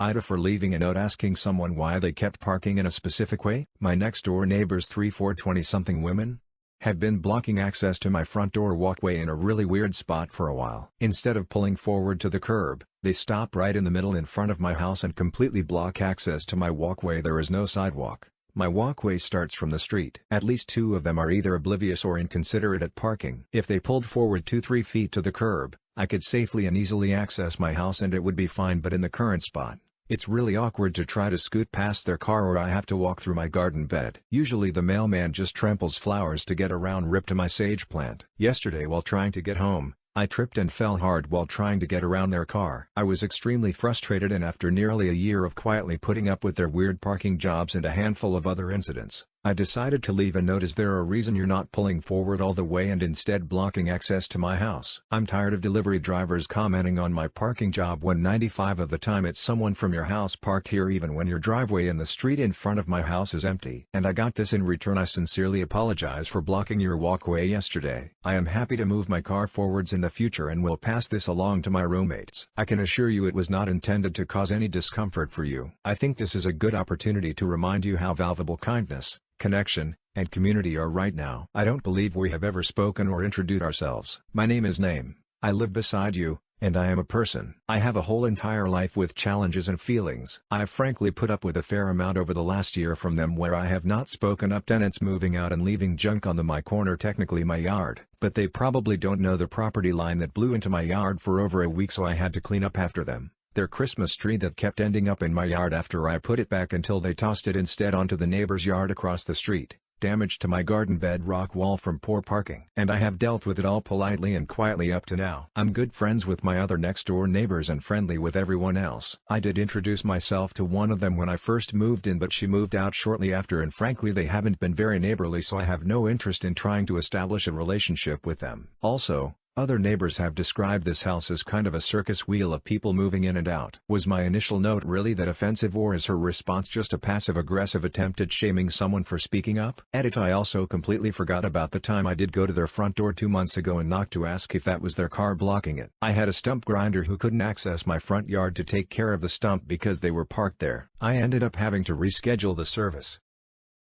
AITA for leaving a note asking someone why they kept parking in a specific way. My next door neighbors, 3 4 20-something women, have been blocking access to my front door walkway in a really weird spot for a while. Instead of pulling forward to the curb, they stop right in the middle in front of my house and completely block access to my walkway. There is no sidewalk. My walkway starts from the street. At least 2 of them are either oblivious or inconsiderate at parking. If they pulled forward 2-3 feet to the curb, I could safely and easily access my house and it would be fine, but in the current spot, it's really awkward to try to scoot past their car or I have to walk through my garden bed. Usually the mailman just tramples flowers to get around. Rip to my sage plant. Yesterday while trying to get home, I tripped and fell hard while trying to get around their car. I was extremely frustrated, and after nearly a year of quietly putting up with their weird parking jobs and a handful of other incidents, I decided to leave a note. Is there a reason you're not pulling forward all the way and instead blocking access to my house? I'm tired of delivery drivers commenting on my parking job when 95% of the time it's someone from your house parked here, even when your driveway in the street in front of my house is empty. And I got this in return. I sincerely apologize for blocking your walkway yesterday. I am happy to move my car forwards in the future and will pass this along to my roommates. I can assure you it was not intended to cause any discomfort for you. I think this is a good opportunity to remind you how valuable kindness, connection, and community are right now. I don't believe we have ever spoken or introduced ourselves. My name is Name. I live beside you, and I am a person. I have a whole entire life with challenges and feelings. I've frankly put up with a fair amount over the last year from them, where I have not spoken up. Tenants moving out and leaving junk on my corner, technically my yard, but they probably don't know the property line that blew into my yard for over a week, so I had to clean up after them. Their Christmas tree that kept ending up in my yard after I put it back until they tossed it instead onto the neighbor's yard across the street. Damage to my garden bed rock wall from poor parking. And I have dealt with it all politely and quietly up to now. I'm good friends with my other next door neighbors and friendly with everyone else. I did introduce myself to one of them when I first moved in, but she moved out shortly after, and frankly they haven't been very neighborly, so I have no interest in trying to establish a relationship with them. Also, other neighbors have described this house as kind of a circus wheel of people moving in and out. Was my initial note really that offensive, or is her response just a passive-aggressive attempt at shaming someone for speaking up? Edit. I also completely forgot about the time I did go to their front door 2 months ago and knock to ask if that was their car blocking it. I had a stump grinder who couldn't access my front yard to take care of the stump because they were parked there. I ended up having to reschedule the service.